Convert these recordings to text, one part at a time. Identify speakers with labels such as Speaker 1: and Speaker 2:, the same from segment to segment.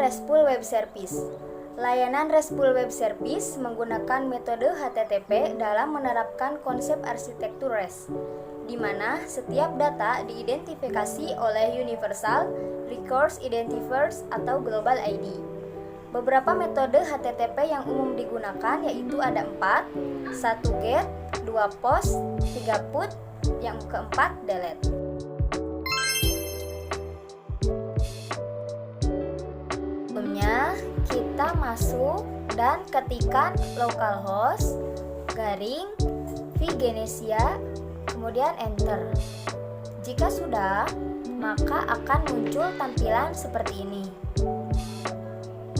Speaker 1: RESTful Web Service. Layanan RESTful Web Service menggunakan metode HTTP dalam menerapkan konsep arsitektur REST, di mana setiap data diidentifikasi oleh Universal Resource Identifiers atau Global ID. Beberapa metode HTTP yang umum digunakan yaitu ada 4, 1 GET, 2 POST, 3 PUT, yang keempat DELETE. Sebelumnya kita masuk dan ketikkan localhost garing vGenesia, kemudian enter. Jika sudah, maka akan muncul tampilan seperti ini.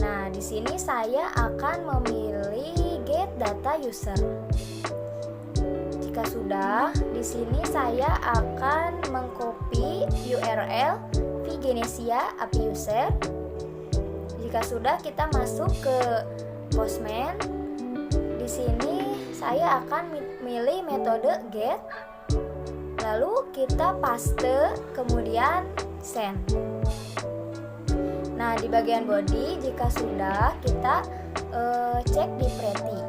Speaker 1: Nah, di sini saya akan memilih get data user. Jika sudah, di sini saya akan mengcopy URL vGenesia API user. Jika sudah, kita masuk ke Postman. Di sini saya akan milih metode get. Lalu kita paste, kemudian send. Nah, di bagian body jika sudah, kita cek di Pretty.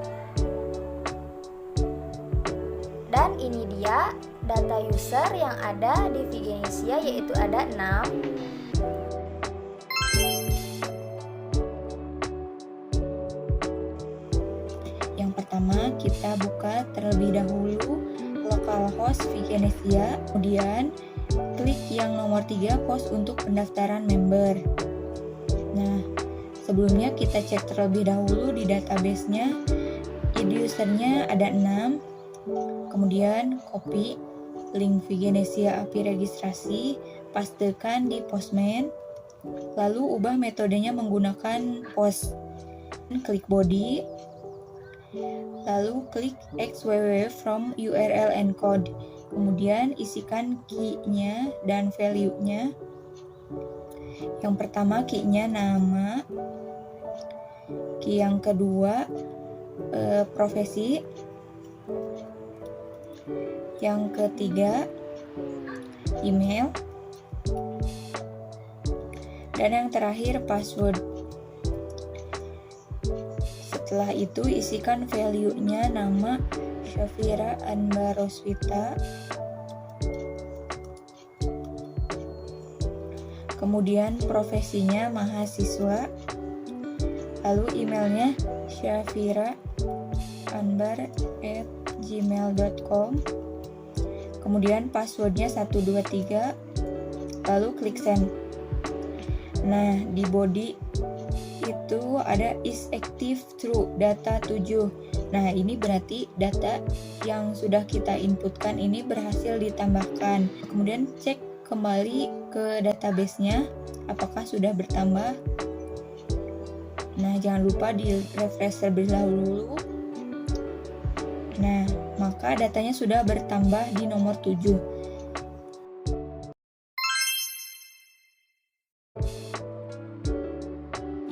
Speaker 1: Dan ini dia data user yang ada di vGenesia, yaitu ada 6.
Speaker 2: Yang pertama, kita buka terlebih dahulu localhost vGenesia, kemudian klik yang nomor 3 post untuk pendaftaran member. Nah, sebelumnya kita cek terlebih dahulu di database-nya, id usernya ada 6, kemudian copy link vGenesia API registrasi, pastekan di Postman, lalu ubah metodenya menggunakan post, klik body, lalu klik xww from URL encode, kemudian isikan key-nya dan value-nya. Yang pertama key-nya nama, key yang kedua profesi, yang ketiga email, dan yang terakhir password. Setelah itu isikan value-nya nama Syafira Anbar Roswita, kemudian profesinya mahasiswa, lalu emailnya syafira@gmail.com, kemudian passwordnya 123, lalu klik send. Nah, di body itu ada is active true data 7. Nah, ini berarti data yang sudah kita inputkan ini berhasil ditambahkan. Kemudian cek kembali ke database-nya apakah sudah bertambah. Nah, jangan lupa di refresh terlebih dahulu. Nah, maka datanya sudah bertambah di nomor 7.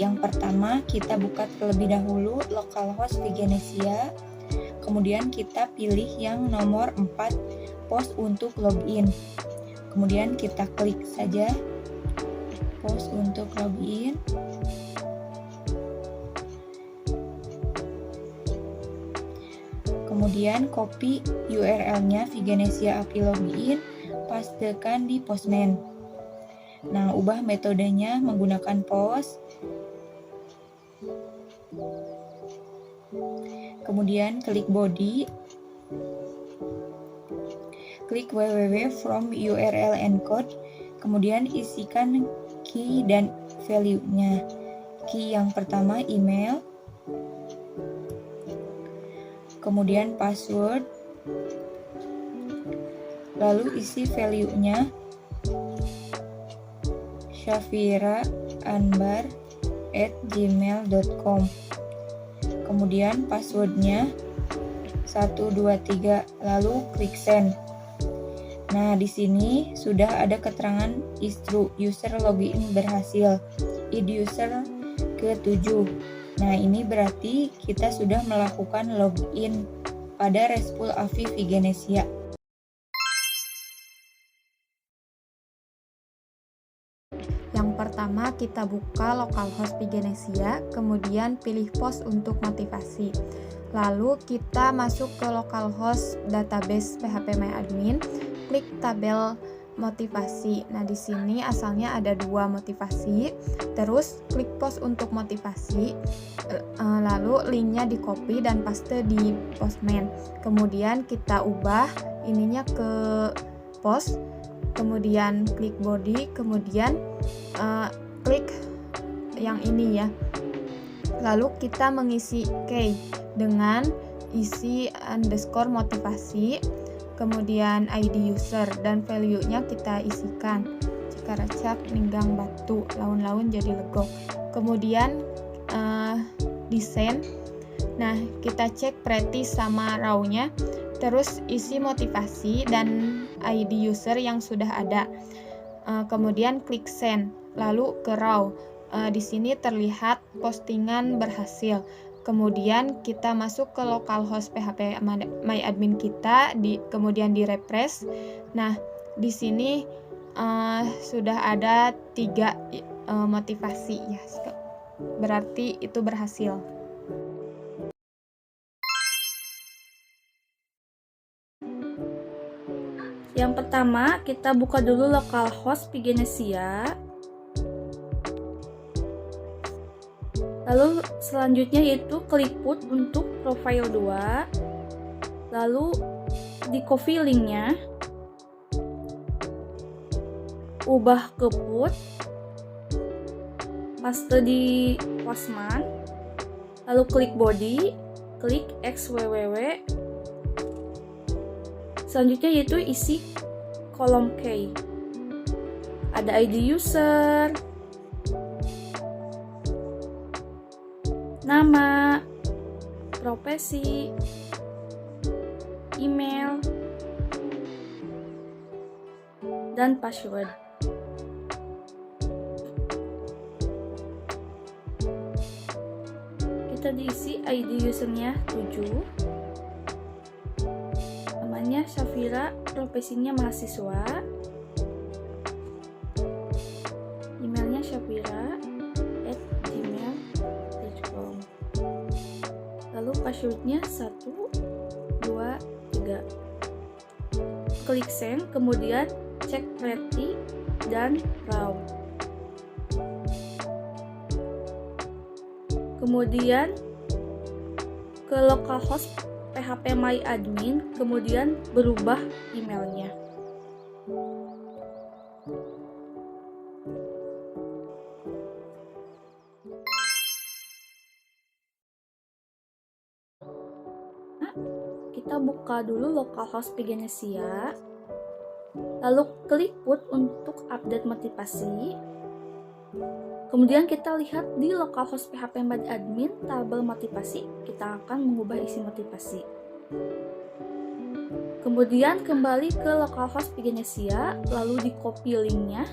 Speaker 2: Yang pertama, kita buka terlebih dahulu localhost vGenesia, kemudian kita pilih yang nomor 4 post untuk login. Kemudian kita klik saja post untuk login. Kemudian copy URL-nya vGenesia API login, pastekan di Postman. Nah, ubah metodenya menggunakan post. Kemudian klik body, klik www from URL encode, kemudian isikan key dan value-nya. Key yang pertama email, kemudian password, lalu isi value-nya syafira@gmail.com, kemudian passwordnya 123, lalu klik send. Nah, di sini sudah ada keterangan is true, user login berhasil, id user ke-7. Nah, ini berarti kita sudah melakukan login pada RESTful API vGenesia.
Speaker 3: Yang pertama pertama kita buka localhost Pigenesia, kemudian pilih post untuk motivasi. Lalu kita masuk ke localhost database phpMyAdmin, klik tabel motivasi. Nah, di sini asalnya ada 2 motivasi. Terus klik post untuk motivasi. Lalu linknya di copy dan paste di Postman. Kemudian kita ubah ininya ke post. Kemudian klik body, kemudian klik yang ini ya. Lalu kita mengisi key dengan isi underscore motivasi, kemudian ID user dan value-nya kita isikan. Jika racak ninggang batu, laun-laun jadi legok. Kemudian desain. Nah, kita cek pretty sama raw-nya. Terus isi motivasi dan ID user yang sudah ada. Kemudian klik send, lalu ke raw. Di sini terlihat postingan berhasil. Kemudian kita masuk ke localhost phpMyAdmin kita, kemudian di refresh. Nah, di sini sudah ada 3 motivasi ya. Berarti itu berhasil.
Speaker 4: Yang pertama, kita buka dulu localhost Pigenesia. Lalu selanjutnya yaitu klik put untuk profile 2. Lalu di copy linknya, ubah ke put, paste di Postman, lalu klik body, klik xwww. Selanjutnya yaitu isi kolom key. Ada ID user, nama, profesi, email, dan password. Kita diisi ID usernya 7, namanya Safira, profesinya mahasiswa, emailnya shafira@gmail.com, lalu passwordnya 1, 2, 3. Klik send, kemudian cek pretty dan raw. Kemudian ke localhost phpMyAdmin, kemudian berubah emailnya. Nah, kita buka dulu localhost Pigenesia, lalu klik put untuk update motivasi. Kemudian kita lihat di localhost phpMyAdmin tabel motivasi, kita akan mengubah isi motivasi. Kemudian kembali ke localhost Pigenesia, lalu di copy linknya,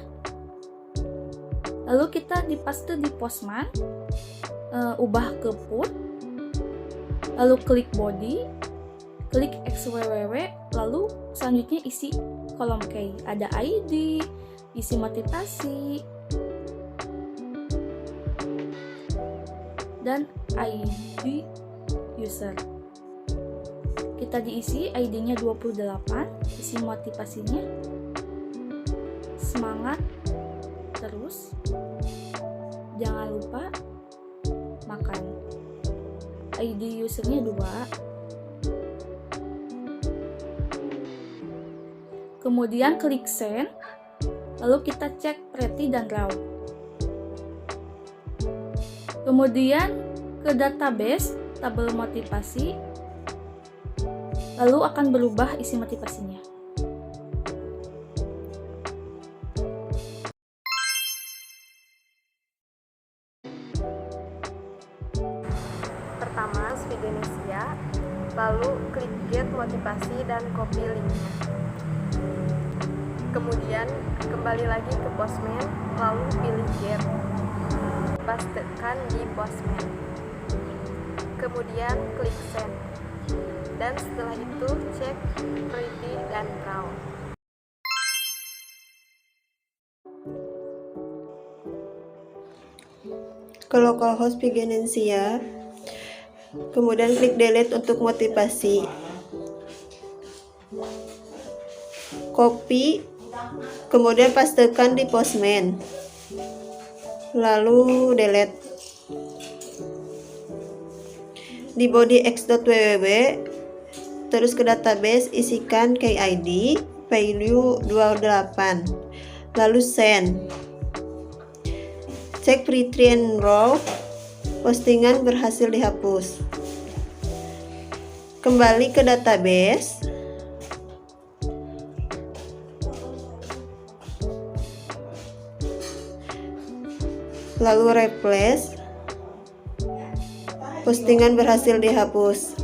Speaker 4: lalu kita dipaste di Postman, ubah ke put, lalu klik body, klik xwww, lalu selanjutnya isi kolom key. Ada ID, isi motivasi, dan ID user. Kita diisi ID-nya 28, isi motivasinya semangat terus, jangan lupa makan. ID usernya 2. Kemudian klik send, lalu kita cek pretty dan raw. Kemudian ke database tabel motivasi, lalu akan berubah isi motivasinya.
Speaker 1: Pertama, Pigenesia, lalu klik get motivasi dan copy linknya. Kemudian kembali lagi ke Postman, lalu pilih get, pastekan di Postman. Kemudian klik send, dan setelah itu cek pretty dan raw.
Speaker 5: ke localhost Vigenesia, kemudian klik delete untuk motivasi. Copy, kemudian pastekan di Postman, lalu delete. Di body x.www, terus ke database isikan key ID value 28, lalu send. Cek pre-tree and row, postingan berhasil dihapus. Kembali ke database, lalu replace, postingan berhasil dihapus.